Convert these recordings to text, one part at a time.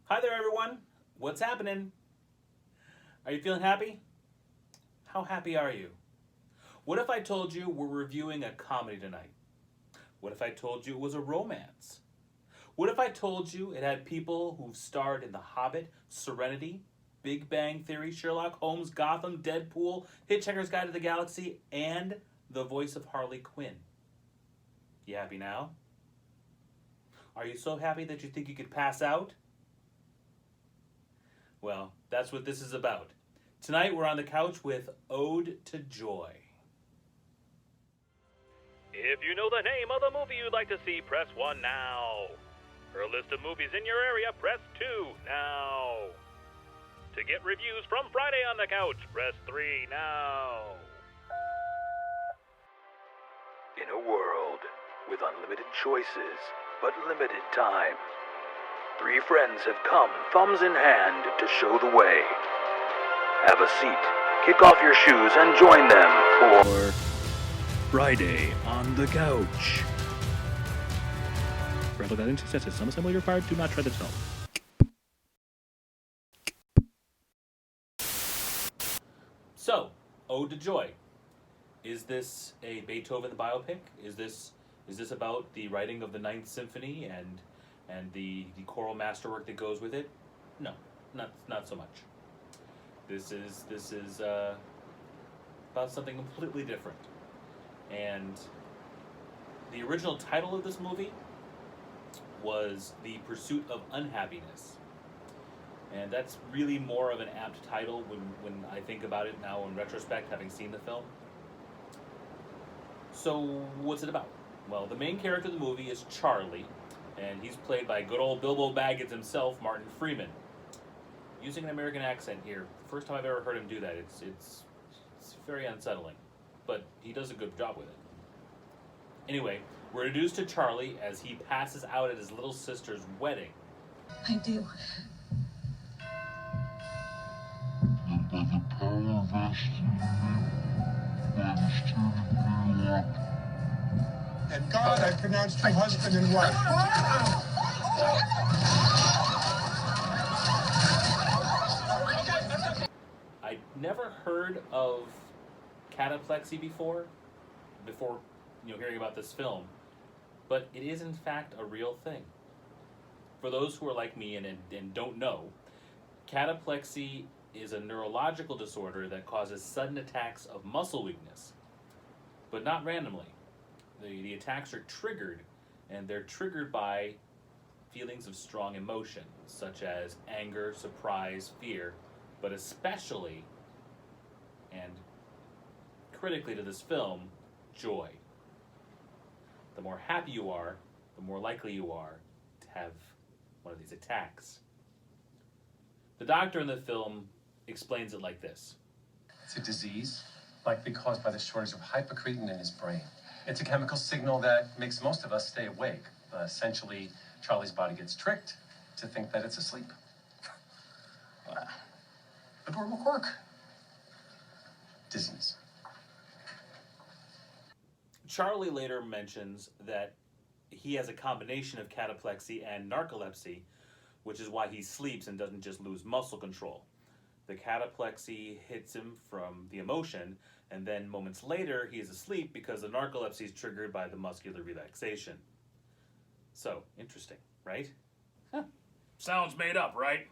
Hi there, everyone. What's happening? Are you feeling happy? How happy are you? What if I told you we're reviewing a comedy tonight? What if I told you it was a romance? What if I told you it had people who've starred in The Hobbit, Serenity, Big Bang Theory, Sherlock Holmes, Gotham, Deadpool, Hitchhiker's Guide to the Galaxy, and the voice of Harley Quinn? You happy now? Are you so happy that you think you could pass out? Well, that's what this is about. Tonight we're on the couch with Ode to Joy. If you know the name of the movie you'd like to see, press 1 now. For a list of movies in your area, press 2 now. To get reviews from Friday on the Couch, press 3 now. In a world with unlimited choices, but limited time, 3 friends have come thumbs in hand to show the way. Have a seat, kick off your shoes, and join them for Friday on the Couch. Rather than successes, some assembly required. Do not tread the snow. So, Ode to Joy. Is this a Beethoven biopic? Is this about the writing of the Ninth Symphony and the choral masterwork that goes with it? No, not so much. This is about something completely different. And the original title of this movie was The Pursuit of Unhappiness. And that's really more of an apt title when I think about it now in retrospect, having seen the film. So what's it about? Well, the main character of the movie is Charlie, and he's played by good old Bilbo Baggins himself, Martin Freeman. Using an American accent here, first time I've ever heard him do that. It's very unsettling, but he does a good job with it. Anyway, we're introduced to Charlie as he passes out at his little sister's wedding. I do. By the power vested in me by the Sturdy Greylock. And God, I pronounced you husband and wife. I'd never heard of cataplexy before hearing about this film, but it is in fact a real thing. For those who are like me and don't know, cataplexy is a neurological disorder that causes sudden attacks of muscle weakness, but not randomly. The attacks are triggered, and they're triggered by feelings of strong emotion, such as anger, surprise, fear, but especially, and critically to this film, joy. The more happy you are, the more likely you are to have one of these attacks. The doctor in the film explains it like this. It's a disease likely caused by the shortage of hypocretin in his brain. It's a chemical signal that makes most of us stay awake. Essentially, Charlie's body gets tricked to think that it's asleep. Adorable quirk. Dizziness. Charlie later mentions that he has a combination of cataplexy and narcolepsy, which is why he sleeps and doesn't just lose muscle control. The cataplexy hits him from the emotion, and then moments later he is asleep because the narcolepsy is triggered by the muscular relaxation. So, interesting, right? Huh. Sounds made up, right?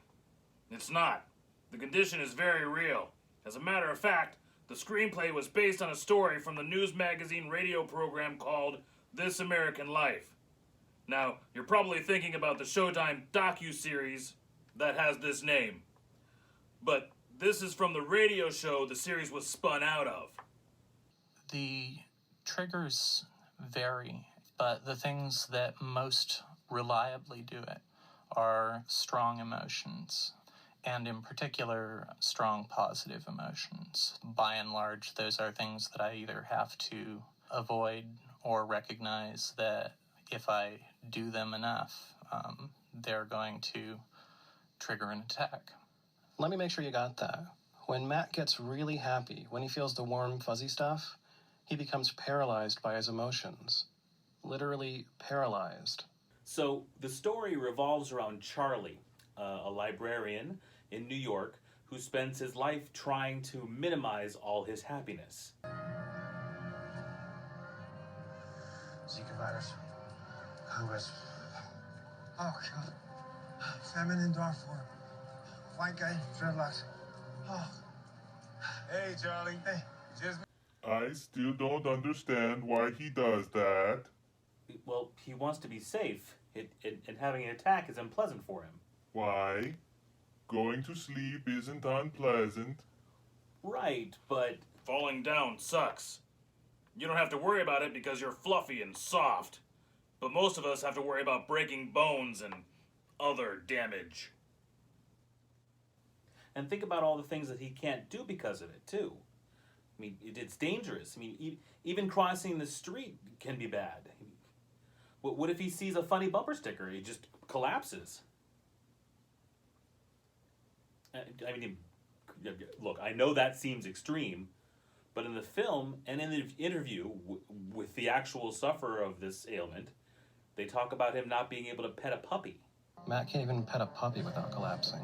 It's not. The condition is very real. As a matter of fact, the screenplay was based on a story from the news magazine radio program called This American Life. Now, you're probably thinking about the Showtime docu-series that has this name. But this is from the radio show the series was spun out of. The triggers vary, but the things that most reliably do it are strong emotions, and in particular, strong positive emotions. By and large, those are things that I either have to avoid or recognize that if I do them enough, they're going to trigger an attack. Let me make sure you got that. When Matt gets really happy, when he feels the warm, fuzzy stuff, he becomes paralyzed by his emotions. Literally paralyzed. So the story revolves around Charlie, a librarian in New York who spends his life trying to minimize all his happiness. Zika virus. Who is? Oh, God. Famine in Darfur. White guy, dreadlocks. Oh. Hey, Charlie. Hey, just... I still don't understand why he does that. Well, he wants to be safe, and having an attack is unpleasant for him. Why? Going to sleep isn't unpleasant. Right, but... Falling down sucks. You don't have to worry about it because you're fluffy and soft. But most of us have to worry about breaking bones and other damage. And think about all the things that he can't do because of it, too. I mean, it's dangerous. I mean, even crossing the street can be bad. What if he sees a funny bumper sticker? He just collapses. I mean, look, I know that seems extreme, but in the film and in the interview with the actual sufferer of this ailment, they talk about him not being able to pet a puppy. Matt can't even pet a puppy without collapsing.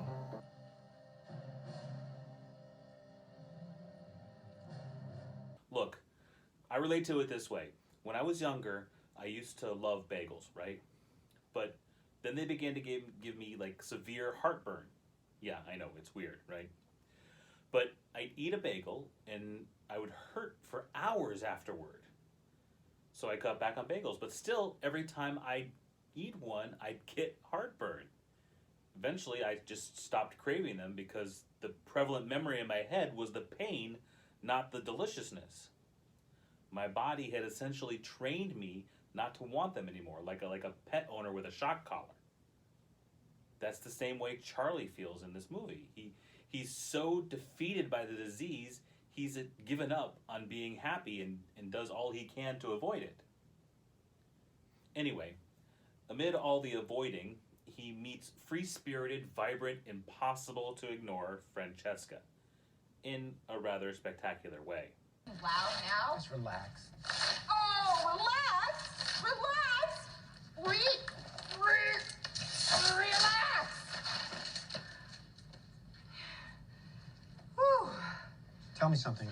Look, I relate to it this way. When I was younger, I used to love bagels, right? But then they began to give me like severe heartburn. Yeah, I know, it's weird, right? But I'd eat a bagel and I would hurt for hours afterward. So I cut back on bagels, but still, every time I'd eat one, I'd get heartburn. Eventually, I just stopped craving them because the prevalent memory in my head was the pain, not the deliciousness. My body had essentially trained me not to want them anymore, like a pet owner with a shock collar. That's the same way Charlie feels in this movie. He's so defeated by the disease, he's given up on being happy and does all he can to avoid it. Anyway, amid all the avoiding, he meets free-spirited, vibrant, impossible to ignore Francesca in a rather spectacular way. Wow, now? Just relax. Oh, relax! Relax! Relax! Whew. Tell me something.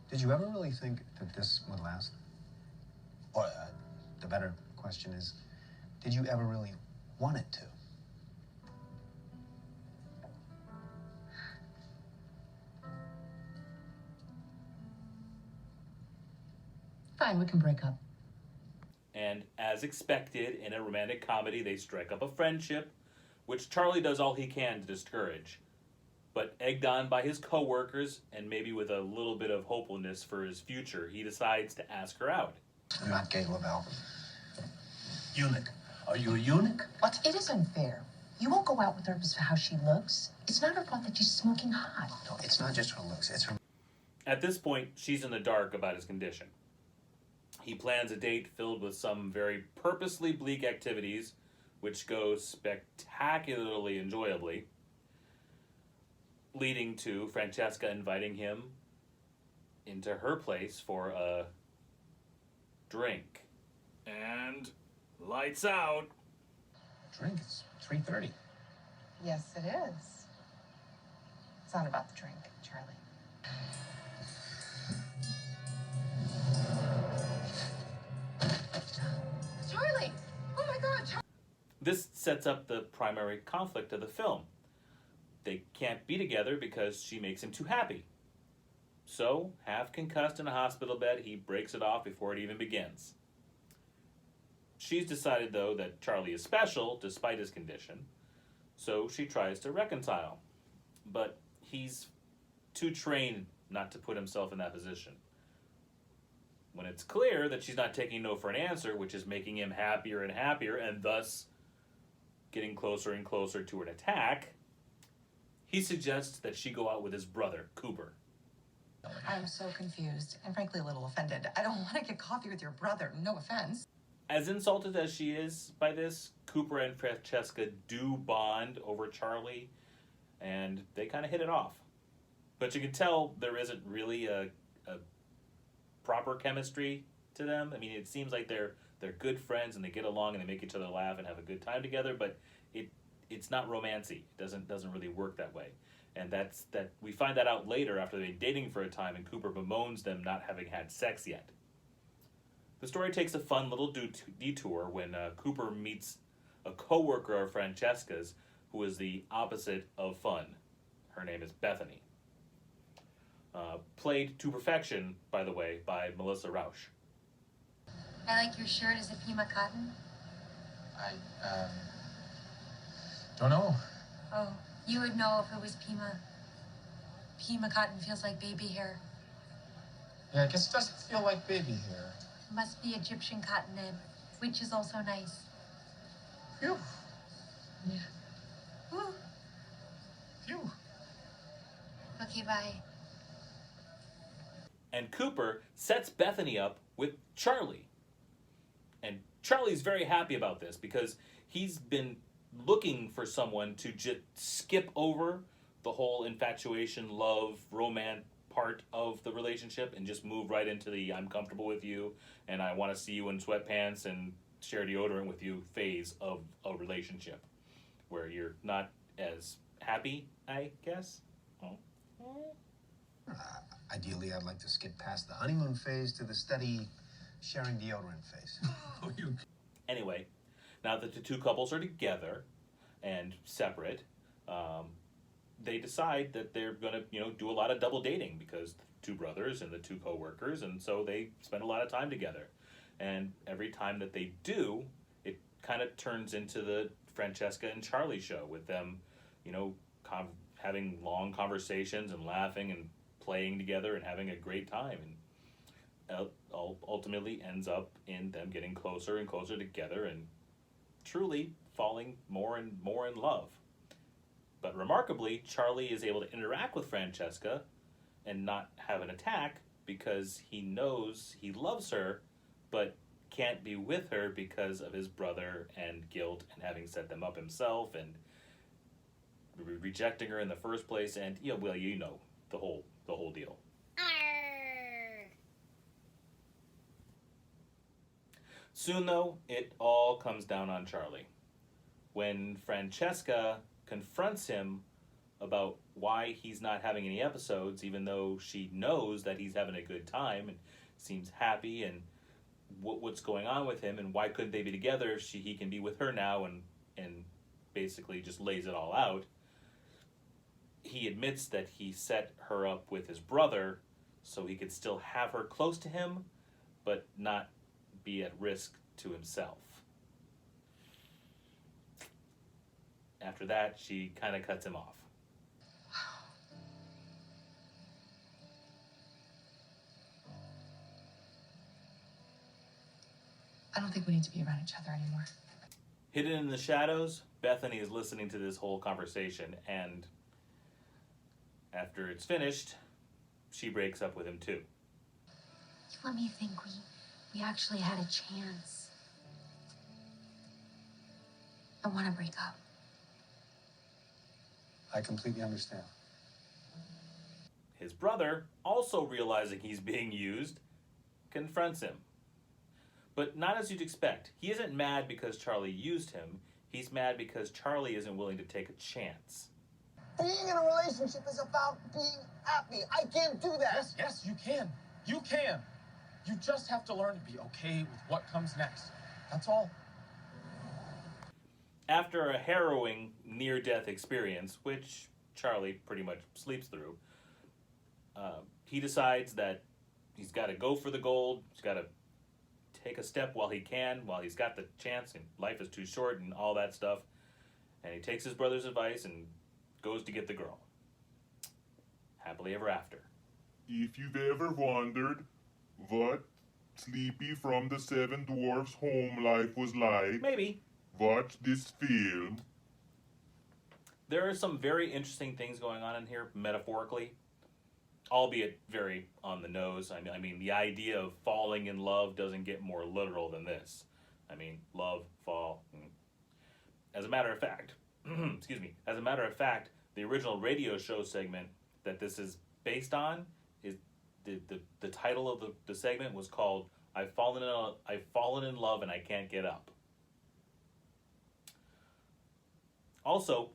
Did you ever really think that this would last? Or the better question is, did you ever really want it to? Fine, we can break up. And as expected, in a romantic comedy, they strike up a friendship, which Charlie does all he can to discourage. But egged on by his coworkers, and maybe with a little bit of hopefulness for his future, he decides to ask her out. I'm not gay, Lavelle. Eunuch. Are you a eunuch? What? It is unfair. You won't go out with her because of how she looks. It's not her fault that she's smoking hot. No, it's not just her looks. It's her... At this point, she's in the dark about his condition. He plans a date filled with some very purposely bleak activities, which go spectacularly enjoyably, leading to Francesca inviting him into her place for a drink. And lights out. Drink? It's 3:30. Yes, it is. It's not about the drink, Charlie. Charlie! Oh my God, Charlie! This sets up the primary conflict of the film. They can't be together because she makes him too happy. So, half concussed in a hospital bed, he breaks it off before it even begins. She's decided, though, that Charlie is special, despite his condition, so she tries to reconcile. But he's too trained not to put himself in that position. When it's clear that she's not taking no for an answer, which is making him happier and happier, and thus getting closer and closer to an attack, he suggests that she go out with his brother, Cooper. I'm so confused and frankly a little offended. I don't want to get coffee with your brother, no offense. As insulted as she is by this, Cooper and Francesca do bond over Charlie, and they kind of hit it off. But you can tell there isn't really a proper chemistry to them. I mean, it seems like they're good friends and they get along and they make each other laugh and have a good time together, but it's not romancy. It doesn't really work that way. And that we find that out later after they've been dating for a time, and Cooper bemoans them not having had sex yet. The story takes a fun little detour when Cooper meets a co-worker of Francesca's who is the opposite of fun. Her name is Bethany. Played to perfection, by the way, by Melissa Rauch. I like your shirt. Is it Pima cotton? I don't know. Oh, you would know if it was Pima. Pima cotton feels like baby hair. Yeah, I guess it doesn't feel like baby hair. It must be Egyptian cotton then, which is also nice. Phew. Yeah. Woo. Phew. Okay, bye. And Cooper sets Bethany up with Charlie. And Charlie's very happy about this because he's been looking for someone to just skip over the whole infatuation, love, romance part of the relationship and just move right into the I'm comfortable with you and I want to see you in sweatpants and share deodorant with you phase of a relationship where you're not as happy, I guess. Ideally, I'd like to skip past the honeymoon phase to the steady sharing deodorant phase. Anyway, now that the two couples are together and separate, they decide that they're going to, do a lot of double dating because the two brothers and the two co-workers, and so they spend a lot of time together. And every time that they do, it kind of turns into the Francesca and Charlie show with them, having long conversations and laughing and playing together and having a great time. And ultimately ends up in them getting closer and closer together and truly falling more and more in love. But remarkably, Charlie is able to interact with Francesca and not have an attack because he knows he loves her, but can't be with her because of his brother and guilt and having set them up himself and rejecting her in the first place. And the whole deal. Soon, though, it all comes down on Charlie. When Francesca confronts him about why he's not having any episodes, even though she knows that he's having a good time and seems happy, and what's going on with him, and why couldn't they be together if he can be with her now, and basically just lays it all out. He admits that he set her up with his brother so he could still have her close to him, but not be at risk to himself. After that, she kind of cuts him off. I don't think we need to be around each other anymore. Hidden in the shadows, Bethany is listening to this whole conversation, and after it's finished, she breaks up with him too. You let me think we actually had a chance. I want to break up. I completely understand. His brother, also realizing he's being used, confronts him. But not as you'd expect. He isn't mad because Charlie used him. He's mad because Charlie isn't willing to take a chance. Being in a relationship is about being happy. I can't do that. Yes, you can. You can. You just have to learn to be okay with what comes next. That's all. After a harrowing near-death experience, which Charlie pretty much sleeps through, he decides that he's got to go for the gold. He's got to take a step while he can, while he's got the chance, and life is too short and all that stuff. And he takes his brother's advice and goes to get the girl. Happily ever after. If you've ever wondered what Sleepy from the Seven Dwarfs home life was like, maybe watch this film. There are some very interesting things going on in here, metaphorically, albeit very on the nose. I mean, the idea of falling in love doesn't get more literal than this. I mean, love, fall. As a matter of fact, as a matter of fact, the original radio show segment that this is based on is the title of the segment was called I've fallen in love and I can't get up. Also,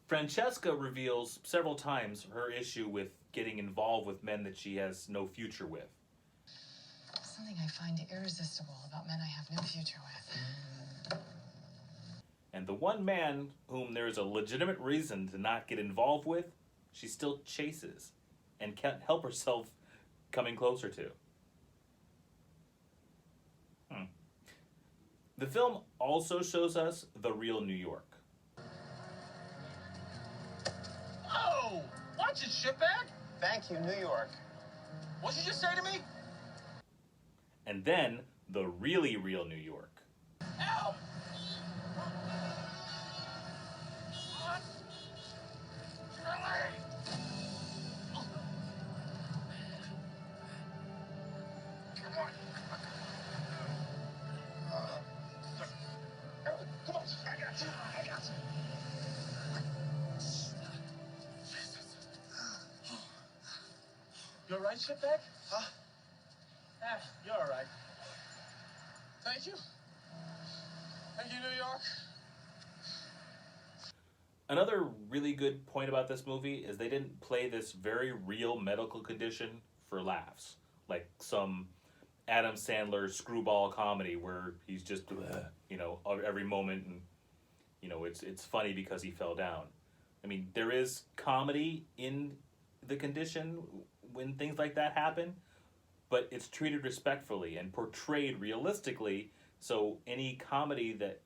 Francesca reveals several times her issue with getting involved with men that she has no future with. Something I find irresistible about men I have no future with. And the one man whom there's a legitimate reason to not get involved with, she still chases and can't help herself coming closer to. The film also shows us the real New York. Oh! Watch it, shitbag! Thank you, New York. What'd you just say to me? And then the really real New York. Ow! You alright, shitbag? Huh? You're alright. Thank you. Thank you, New York. Another really good point about this movie is they didn't play this very real medical condition for laughs, like some Adam Sandler screwball comedy where he's just, every moment, and it's funny because he fell down. I mean, there is comedy in the condition when things like that happen, but it's treated respectfully and portrayed realistically, so any comedy that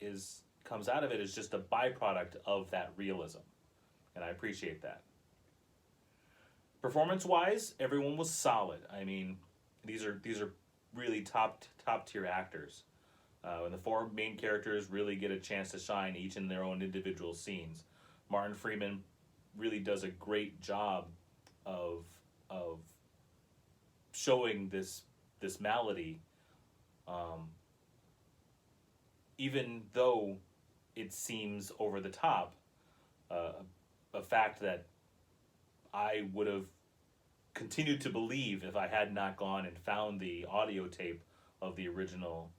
comes out of it is just a byproduct of that realism, and I appreciate that. Performance-wise, everyone was solid. I mean, these are really top tier actors, and the four main characters really get a chance to shine, each in their own individual scenes. Martin Freeman really does a great job of showing this malady, even though it seems over the top, a fact that I would have continued to believe if I had not gone and found the audio tape of the original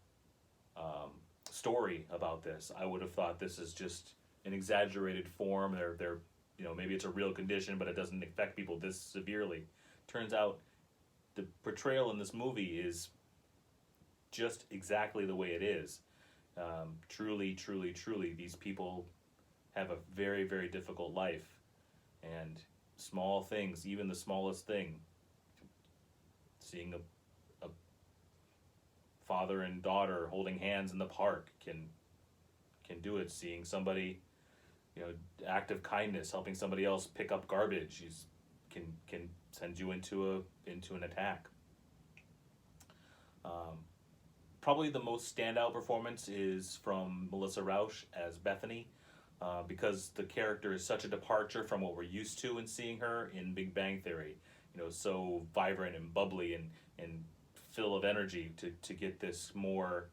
story about this. I would have thought this is just an exaggerated form. They're maybe it's a real condition, but it doesn't affect people this severely. Turns out the portrayal in this movie is just exactly the way it is. Truly, these people have a very, very difficult life, and small things, even the smallest thing, seeing a father and daughter holding hands in the park can do it. Seeing somebody, act of kindness, helping somebody else pick up garbage, can send you into an attack. Probably the most standout performance is from Melissa Rauch as Bethany, because the character is such a departure from what we're used to in seeing her in Big Bang Theory. So vibrant and bubbly and full of energy, to get this more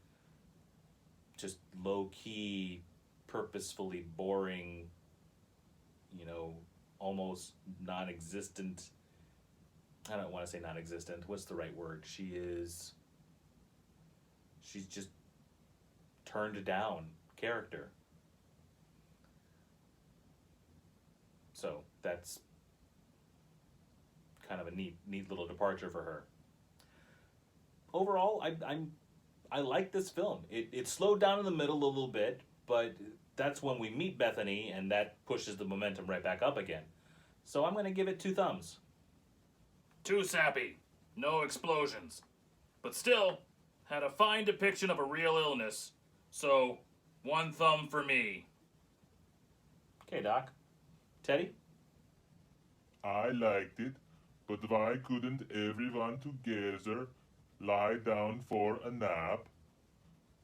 just low-key, purposefully boring, almost non-existent. I don't want to say non-existent. What's the right word? She's just turned down character. So that's kind of a neat little departure for her. Overall, I like this film. It slowed down in the middle a little bit, but that's when we meet Bethany, and that pushes the momentum right back up again. So I'm going to give it 2 thumbs. Too sappy. No explosions. But still, had a fine depiction of a real illness. So, 1 thumb for me. Okay, Doc. Teddy? I liked it, but why couldn't everyone together lie down for a nap?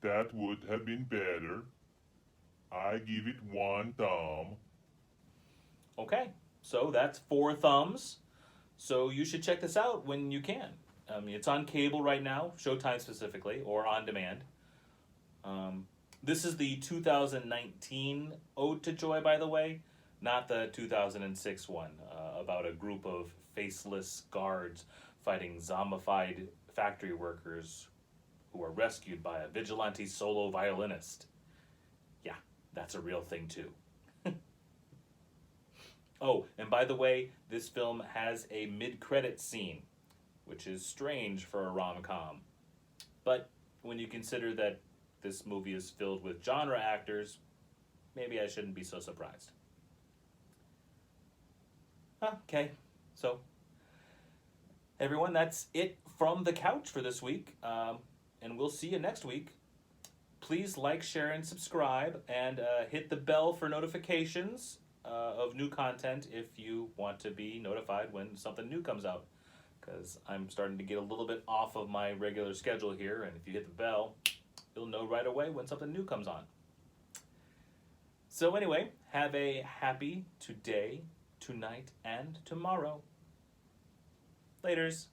That would have been better. I give it 1 thumb. Okay, so that's 4 thumbs. So you should check this out when you can. It's on cable right now, Showtime specifically, or on demand. This is the 2019 Ode to Joy, by the way, not the 2006 one, about a group of faceless guards fighting zombified factory workers who are rescued by a vigilante solo violinist. Yeah, that's a real thing too. Oh, and by the way, this film has a mid-credit scene, which is strange for a rom-com. But when you consider that this movie is filled with genre actors, maybe I shouldn't be so surprised. Okay, so everyone, that's it from the couch for this week, and we'll see you next week. Please like, share, and subscribe, and hit the bell for notifications of new content if you want to be notified when something new comes out, because I'm starting to get a little bit off of my regular schedule here, and if you hit the bell, you'll know right away when something new comes on. So anyway, have a happy today, tonight, and tomorrow. Laters.